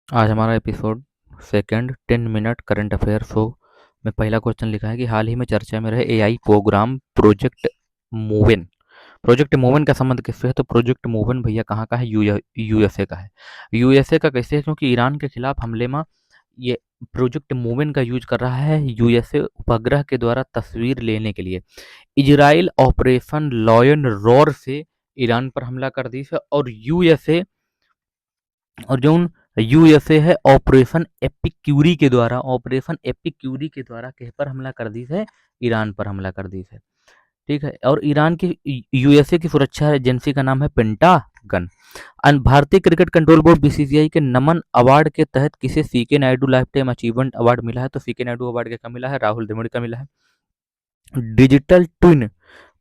आज हमारा episode second 10 minute current affairs हो में पहला क्वेश्चन लिखा है कि हाल ही में चर्चा में रहे एआई प्रोग्राम प्रोजेक्ट मोवेन का संबंध किससे है। तो प्रोजेक्ट मोवेन भैया कहाँ का है, यूएसए का है। यूएसए का कैसे है, क्योंकि ईरान के खिलाफ हमले में ये प्रोजेक्ट मोवेन का यूज कर रहा है यूएसए उपग्रह के द्वारा तस्वीर लेने के लिए। इजराइल ऑपरेशन लॉयन रोर से ईरान पर हमला कर दी है, और जो यूएसए है ऑपरेशन एपिक्यूरी के द्वारा किस पर हमला कर दी है, ईरान पर हमला कर दी है। ठीक है, और ईरान की यूएसए की सुरक्षा एजेंसी का नाम है पेंटागन। भारतीय क्रिकेट कंट्रोल बोर्ड बीसीसीआई के नमन अवार्ड के तहत किसे C K Naidu lifetime achievement award मिला है। तो सीके नायडू अवार्ड क्या मिला है, राहुल द्रविड़ का मिला है। डिजिटल ट्विन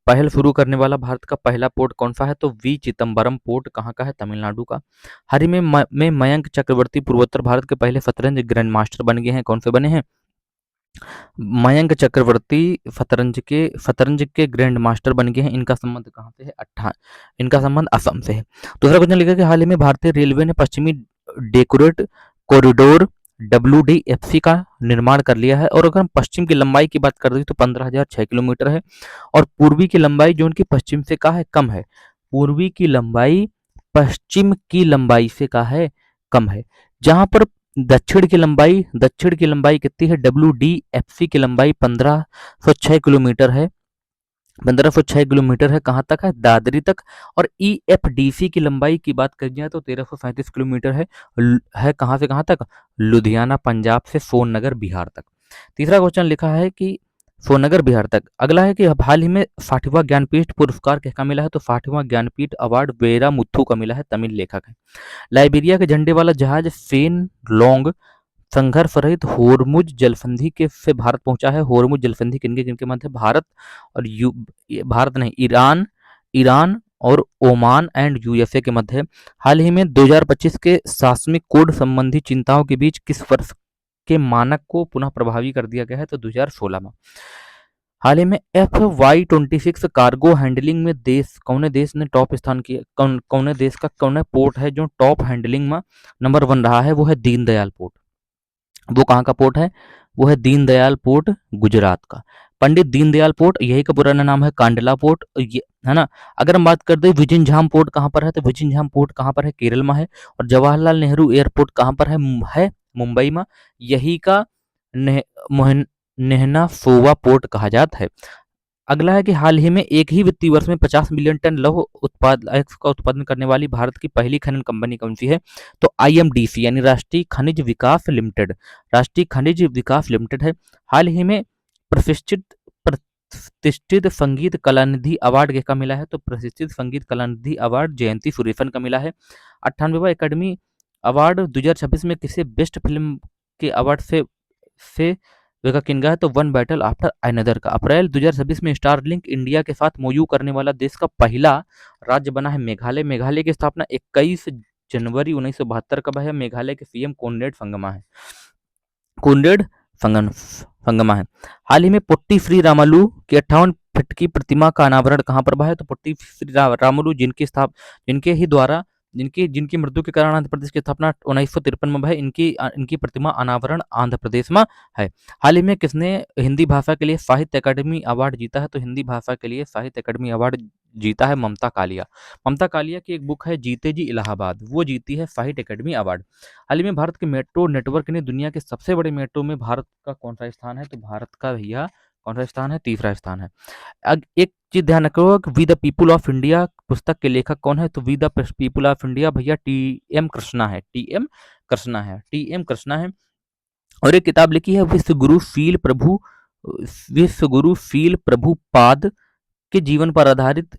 पहल शुरू करने वाला भारत का पहला पोर्ट कौन सा है। तो वी चिदम्बरम पोर्ट कहाँ का है, तमिलनाडु का। हाल ही में मयंक चक्रवर्ती पूर्वोत्तर भारत के पहले शतरंज ग्रैंड मास्टर बन गए हैं। कौन से बने हैं, मयंक चक्रवर्ती शतरंज के ग्रैंड मास्टर बन गए हैं। इनका संबंध कहाँ से है, इनका संबंध असम से है। दूसरा क्वेश्चन लिखा कि हाल ही में भारतीय रेलवे ने पश्चिमी डेकोरेट कॉरिडोर WDFC का निर्माण कर लिया है। और अगर हम पश्चिम की लंबाई की बात कर रहे तो 15,006 किलोमीटर है, और पूर्वी की लंबाई जो उनकी पश्चिम से का है, कम है। पूर्वी की लंबाई पश्चिम की लंबाई से का है, कम है। जहां पर दक्षिण की लंबाई कितनी है, WDFC की लंबाई 1506 किलोमीटर है। 1506 किलोमीटर है, कहाँ तक है, दादरी तक। और EFDC की लंबाई की बात करी जाए तो 1337 किलोमीटर है कहाँ से कहाँ तक, लुधियाना पंजाब से सोननगर बिहार तक। तीसरा क्वेश्चन लिखा है कि सोननगर बिहार तक। अगला है कि हाल ही में 60वां ज्ञानपीठ पुरस्कार किसका मिला है। तो 60वां ज्ञानपीठ अवार्ड वेरा मुथु का मिला है, तमिल लेखक है। लाइबेरिया के झंडे वाला जहाज फेन लोंग संघर्ष रहित होर्मुज जलसंधि के से भारत पहुंचा है। होर्मुज जलसंधि किनके किनके मध्य, भारत और भारत नहीं, ईरान ईरान और ओमान एंड यूएसए के मध्य है। हाल ही में 2025 के शासनिक कोड संबंधी चिंताओं के बीच किस वर्ष के मानक को पुनः प्रभावी कर दिया गया है। तो 2016 में। हाल ही में FY26 कार्गो हैंडलिंग में कौन देश ने टॉप स्थान किया, कौन देश का कौन पोर्ट है जो टॉप हैंडलिंग में नंबर 1 रहा है, वो है दीनदयाल पोर्ट। वो कहाँ का पोर्ट है, वो है दीनदयाल पोर्ट, गुजरात का। पंडित दीनदयाल पोर्ट, यही का पुराना नाम है कांडला पोर्ट, ये है ना। अगर हम बात करते हैं विजिंझाम पोर्ट कहाँ पर है, तो विजिंझाम पोर्ट कहाँ पर है, केरल में है। और जवाहरलाल नेहरू एयरपोर्ट कहाँ पर है मुंबई में। यही का नेहना सोवा पोर्ट कहा जाता है। अगला है कि हाल ही में एक ही वित्तीय वर्ष में 50 मिलियन टन लौह उत्पाद का उत्पादन करने वाली भारत की पहली खनन कंपनी कौन सी है। तो IMDC यानी राष्ट्रीय खनिज विकास लिमिटेड है। हाल ही में प्रतिष्ठित प्रतिष्ठित संगीत कलानिधि अवार्ड किसका मिला है। तो प्रतिष्ठित संगीत कलानिधि अवार्ड जयंती सुरेशन का मिला है। 98वां एकेडमी अवार्ड 2026 में किसे बेस्ट फिल्म के अवार्ड से वेगा किनगा है। तो वन बैटल आफ्टर अनदर का। अप्रैल 2026 में स्टारलिंक इंडिया के साथ MOU करने वाला देश का पहला राज्य बना है मेघालय। मेघालय की स्थापना 21 जनवरी 1972 का है। मेघालय के CM कोनरेड संगमा है। हाल ही में पुट्टी श्री रामालू की 58 फीट की प्रतिमा का अनावरण कहाँ पर हुआ है। तो पुट्टी श्री रामालू जिनके ही द्वारा जिनकी मृत्यु के कारण आंध्र प्रदेश की स्थापना 1953 में है, इनकी प्रतिमा अनावरण आंध्र प्रदेश में है। हाल ही में किसने हिंदी भाषा के लिए साहित्य अकादमी अवार्ड जीता है। तो हिंदी भाषा के लिए साहित्य अकादमी अवार्ड जीता है ममता कालिया। ममता कालिया की एक बुक है जीते जी इलाहाबाद, वो जीती है साहित्य अकादमी अवार्ड। हाल ही में भारत के मेट्रो नेटवर्क ने दुनिया के सबसे बड़े मेट्रो में भारत का कौन सा स्थान है। तो भारत का भैया कौन सा स्थान है, तीसरा स्थान है। एक चीज ध्यान रखो, we the people of India पुस्तक के लेखक कौन है। तो we the people of India भैया TM कृष्णा है। और एक किताब लिखी है विश्व गुरु फील प्रभु पाद के जीवन पर आधारित,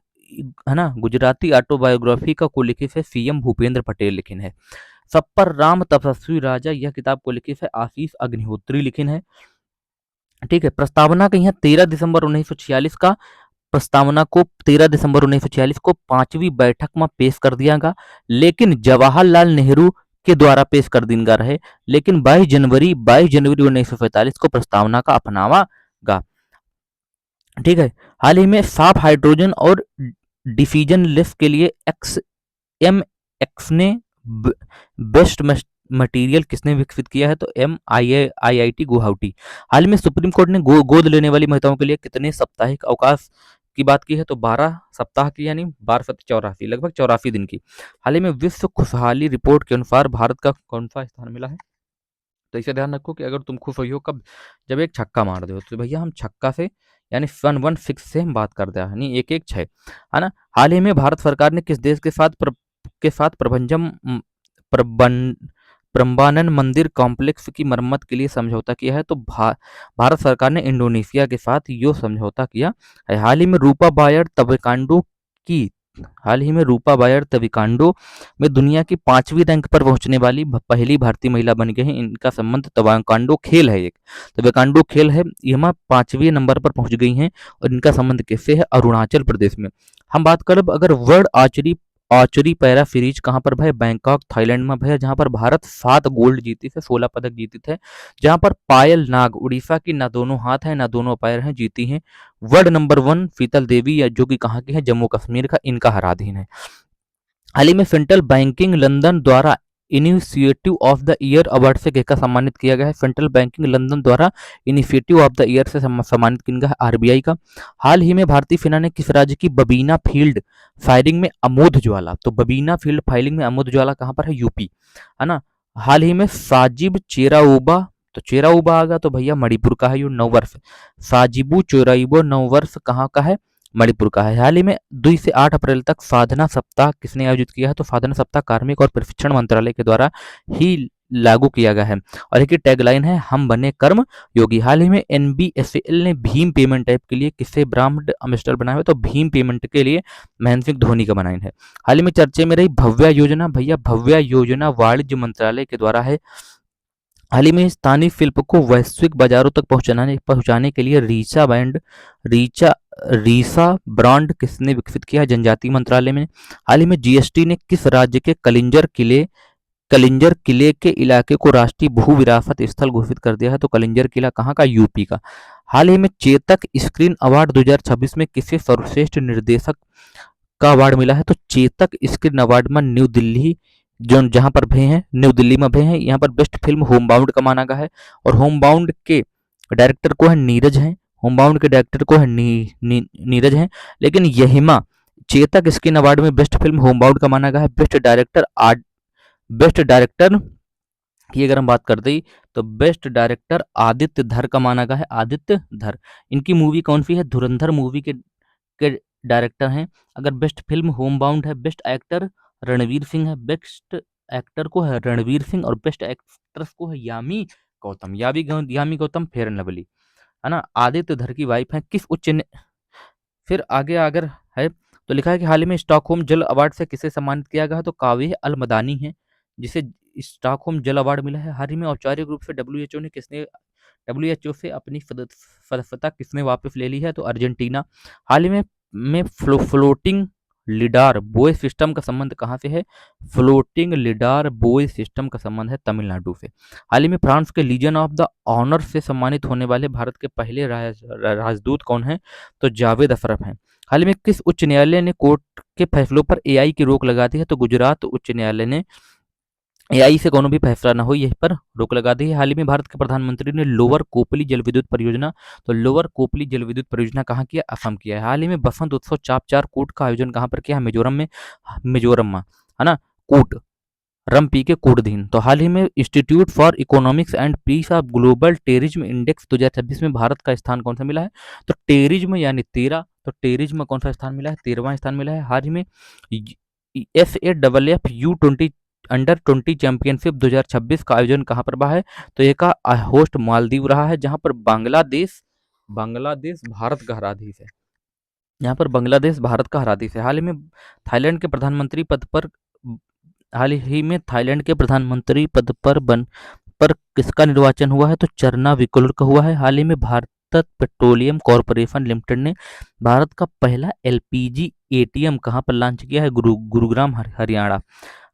है ना, गुजराती ऑटोबायोग्राफी का को लिखित है CM भूपेंद्र पटेल लिखिन है। सब पर राम तपस्वी राजा, यह किताब को लिखित है आशीष अग्निहोत्री लिखिन है। ठीक है, प्रस्तावना कही है 13 दिसंबर 1946 का। प्रस्तावना को 13 दिसंबर 1946 को 5वीं बैठक में पेश कर दिया गया, लेकिन जवाहरलाल नेहरू के द्वारा पेश कर दी गया रहे। लेकिन 22 जनवरी 1945 को प्रस्तावना का अपनावा गा। ठीक है, हाल ही में साफ हाइड्रोजन और डिफ्यूजन लिफ्ट के लिए XMX ने बेस्ट मटेरियल किसने विकसित किया है? तो MIIT गुवाहाटी। हाल में सुप्रीम कोर्ट ने गोद लेने वाली महिलाओं के लिए कितने साप्ताहिक अवकाश की बात की है? तो 12 सप्ताह की, यानी 12 84, लगभग 84 दिन की। हाल ही में विश्व खुशहाली रिपोर्ट के अनुसार भारत का कौन सा स्थान मिला है? तो इसे ध्यान रखो कि अगर तुम खुश हुई हो कब, जब एक छक्का मार दो। तो भैया हम छक्का से, यानी 116 से हम बात करते हैं, यानी 116, है ना। हाल ही में भारत सरकार ने किस देश के साथ प्रबंध प्रम्बानन मंदिर कॉम्प्लेक्स की मरम्मत के लिए समझौता किया है? तो भारत सरकार ने इंडोनेशिया के साथ यो समझौता किया है। की हाल ही में रूपा बायर तविकांडो में दुनिया की 5वीं रैंक पर पहुंचने वाली पहली भारतीय महिला बन गई हैं। इनका संबंध तवाकांडो खेल है, एक तवाकांडो खेल है, ये 5वें नंबर पर पहुंच गई हैं। और इनका संबंध किससे है? अरुणाचल प्रदेश में। हम बात करें अगर world archery archery para series कहाँ पर भाई? बैंकॉक थाईलैंड में भैया, जहां पर भारत 7 गोल्ड जीती थे, 16 पदक जीती थे, जहां पर पायल नाग उड़ीसा की ना दोनों हाथ हैं ना दोनों पैर हैं, जीती हैं। वर्ल्ड नंबर 1 शीतल देवी, या जो कि कहाँ की है? जम्मू कश्मीर का, इनका हराधीन है। हाल ही में सेंट्रल बैंकिंग लंदन द्वारा initiative of the year award से किसका सम्मानित किया गया है? सेंट्रल बैंकिंग लंदन द्वारा इनिशिएटिव ऑफ द ईयर से सम्मानित किया गया है आरबीआई का। हाल ही में भारतीय सेना ने किस राज्य की बबीना फील्ड फायरिंग में अमोद ज्वाला, तो बबीना फील्ड फायरिंग में अमोद ज्वाला कहां पर है? यूपी, है ना। हाल ही में साजिब चेराउबा, तो चेराउबा आ गया तो भैया मणिपुर का है, यो नववर्ष। साजिबू चेराइबो नववर्ष कहाँ का है? मणिपुर का है। हाल ही में 2 से 8 अप्रैल तक साधना सप्ताह किसने आयोजित किया है? तो साधना सप्ताह कार्मिक और प्रशिक्षण मंत्रालय के द्वारा ही लागू किया गया है। और एक टैगलाइन है, हम बने कर्म योगी। हाल ही में NBSL ने भीम पेमेंट ऐप के लिए किससे ब्रांड एम्बेसडर बनाया है? तो भीम पेमेंट के लिए महेंद्र सिंह धोनी का बनाया है। हाल ही में चर्चे में रही भव्या योजना, भैया भव्या योजना वाणिज्य मंत्रालय के द्वारा है। हाल ही में स्थानीय शिल्प को वैश्विक बाजारों तक पहुंचाने के लिए रीसा ब्रांड किसने विकसित किया? जनजातीय मंत्रालय में। हाल ही में जीएसटी ने किस राज्य के कलिंजर किले के इलाके को राष्ट्रीय भू विरासत स्थल घोषित कर दिया है? तो कलिंजर किला कहाँ का? यूपी का। हाल ही में चेतक स्क्रीन अवार्ड 2026 में किसे सर्वश्रेष्ठ निर्देशक का अवार्ड मिला है? तो चेतक स्क्रीन अवार्ड में न्यू दिल्ली, जो जहां पर भे हैं, न्यू दिल्ली में भे हैं, यहाँ पर बेस्ट फिल्म होम बाउंड का माना गया है। और होम बाउंड के डायरेक्टर को है नीरज हैं, होम बाउंड के डायरेक्टर को है नीरज हैं। लेकिन यहिमा चेतक स्क्रीन अवार्ड में बेस्ट फिल्म होम बाउंड का माना गया है। बेस्ट डायरेक्टर की अगर हम बात करते ही, तो बेस्ट डायरेक्टर आदित्य धर का माना गया है, आदित्य धर। इनकी मूवी कौन सी है? धुरंधर मूवी के डायरेक्टर हैं। अगर बेस्ट फिल्म होम बाउंड है, बेस्ट एक्टर रणवीर सिंह है, बेस्ट एक्टर को है रणवीर सिंह, और बेस्ट एक्ट्रेस को है Yami Gautam fair and lovely, है ना। आदित्य धर की वाइफ है। फिर आगे अगर है तो लिखा है कि हाल ही में स्टॉकहोम जल अवार्ड से किसे सम्मानित किया गया है? तो काव्य अल मदानी है, जिसे स्टॉकहोम जल अवार्ड मिला है। हाल ही में औपचारिक रूप से डब्ल्यूएचओ से अपनी सदस्यता किसने वापस ले ली है? तो अर्जेंटीना। हाल ही में फ्लोटिंग लिडार बोए सिस्टम का संबंध कहाँ से है? फ्लोटिंग लिडार बोए सिस्टम का संबंध है तमिलनाडु से। हाल ही में फ्रांस के लीजन ऑफ द ऑनर से सम्मानित होने वाले भारत के पहले राजदूत कौन है? तो जावेद अशरफ हैं। हाल ही में किस उच्च न्यायालय ने कोर्ट के फैसलों पर एआई की रोक लगा दी है? तो गुजरात उच्च न्यायालय ने एआई से कोनो भी फैसला न हो, यह पर रोक लगा दी है। हाल ही में भारत के प्रधानमंत्री ने लोअर कोपली जल विद्युत परियोजना, तो लोअर कोपली जल विद्युत परियोजना कहाँ किया? असम किया है। हाल ही में बसंत उत्सव चापचार कूट का आयोजन कहाँ पर किया? मिजोरम में, है ना। कूट रमपी के कूटधीन। तो हाल ही में institute for economics and peace of global terrorism index 2026 में भारत का स्थान कौन सा मिला है? तो टेरिज्म यानी 13, तो टेरिज्म में कौन सा स्थान मिला है? 13वां स्थान मिला है। हाल ही में FAFF U20 अंडर 20 चैंपियनशिप 2026 का आयोजन कहाँ पर हुआ है? तो ये का होस्ट मालदीव रहा है, जहां पर बांग्लादेश भारत का हराधीश है, यहाँ पर बांग्लादेश भारत का हराधीश है। थाईलैंड के प्रधानमंत्री पद पर हाल ही में थाईलैंड के प्रधानमंत्री पद पर किसका निर्वाचन हुआ है? तो चरना विकुलर का हुआ है। हाल ही में भारत पेट्रोलियम कॉर्पोरेशन लिमिटेड ने भारत का पहला LPG ATM कहाँ पर लॉन्च किया है? गुरुग्राम हरियाणा।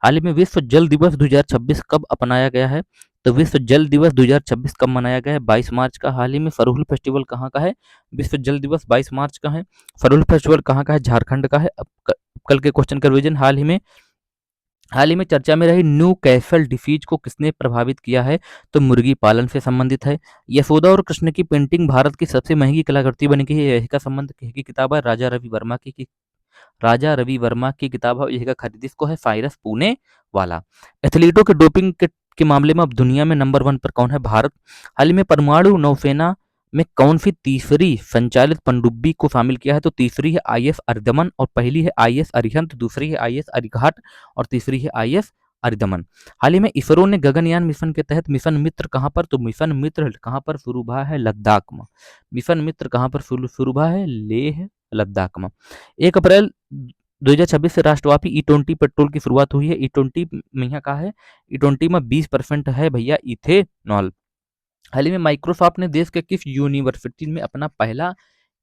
हाल ही में विश्व जल दिवस 2026 कब अपनाया गया है? तो विश्व जल दिवस 2026 कब मनाया गया है? 22 मार्च का। हाल ही में फरूल फेस्टिवल कहाँ का है? विश्व जल दिवस 22 मार्च का है। फरूल फेस्टिवल कहाँ का है? झारखंड का है। अब कल के क्वेश्चन का रिवीजन। हाल ही में हाल ही में चर्चा में रही न्यू कैसल डिसीज को किसने प्रभावित किया है? तो मुर्गी पालन से संबंधित है। यशोदा और कृष्ण की पेंटिंग भारत की सबसे महंगी कलाकृति बनी है। यह का संबंध की किताब है राजा रवि वर्मा की राजा रवि वर्मा की किताब है। यह खरीदी इसको है साइरस पुणे वाला। एथलीटों के डोपिंग के मामले में अब दुनिया में नंबर 1 पर कौन है? भारत। हाल ही में परमाणु नौसेना में कौन सी तीसरी संचालित पनडुब्बी को शामिल किया है? तो तीसरी है आईएस अर्दमन और पहली है आईएस अरिहंत, दूसरी है आईएस अरिघाट और तीसरी है आईएस अरिदमन। हाल ही में इसरो ने गगनयान मिशन के तहत मिशन मित्र कहां पर? तो मिशन मित्र कहां पर शुरू हुआ है? लद्दाख में। मिशन मित्र कहां पर शुरू हुआ है? लेह लद्दाख में। 1 अप्रैल 2026 से राष्ट्रव्यापी E20 पेट्रोल की शुरुआत हुई है। E20 में यहाँ कहा है E20 में 20% है भैया इथेनॉल। हाल ही में माइक्रोसॉफ्ट ने देश के किस यूनिवर्सिटी में अपना पहला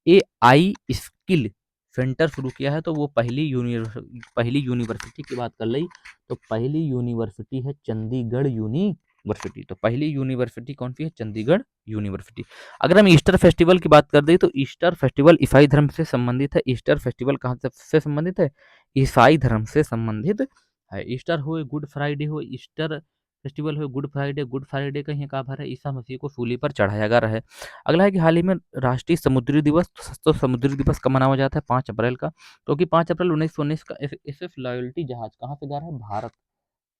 एआई स्किल सेंटर शुरू किया है? तो वो पहली यूनिवर्सिटी की बात कर ली तो पहली यूनिवर्सिटी है चंडीगढ़ यूनिवर्सिटी। तो पहली यूनिवर्सिटी कौन सी है? चंडीगढ़ यूनिवर्सिटी। अगर हम ईस्टर फेस्टिवल की बात कर दें तो ईस्टर फेस्टिवल ईसाई धर्म से संबंधित है। ईस्टर फेस्टिवल कहाँ से संबंधित है? ईसाई धर्म से संबंधित है। ईस्टर हो, गुड फ्राइडे हो, ईस्टर फेस्टिवल हो, गुड फ्राइडे का यहाँ कहा है ईसा मसीह को सूली पर चढ़ाया गया है। अगला है कि हाल ही में राष्ट्रीय समुद्री दिवस, तो समुद्री दिवस कब मनाया जाता है? 5 अप्रैल का। क्योंकि 5 अप्रैल 1919 का एसएस लॉयल्टी जहाज कहाँ से गया है? भारत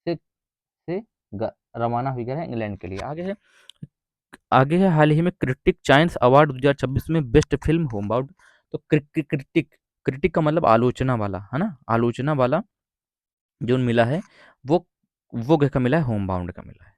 से रवाना हुई गया है इंग्लैंड के लिए। आगे है हाल ही में क्रिटिक चांस अवार्ड 2026 में बेस्ट फिल्म होमबाउंड। तो क्रिटिक क्रिटिक का मतलब आलोचना वाला है ना, आलोचना वाला जो मिला है वो का मिला है, होमबाउंड का मिला है।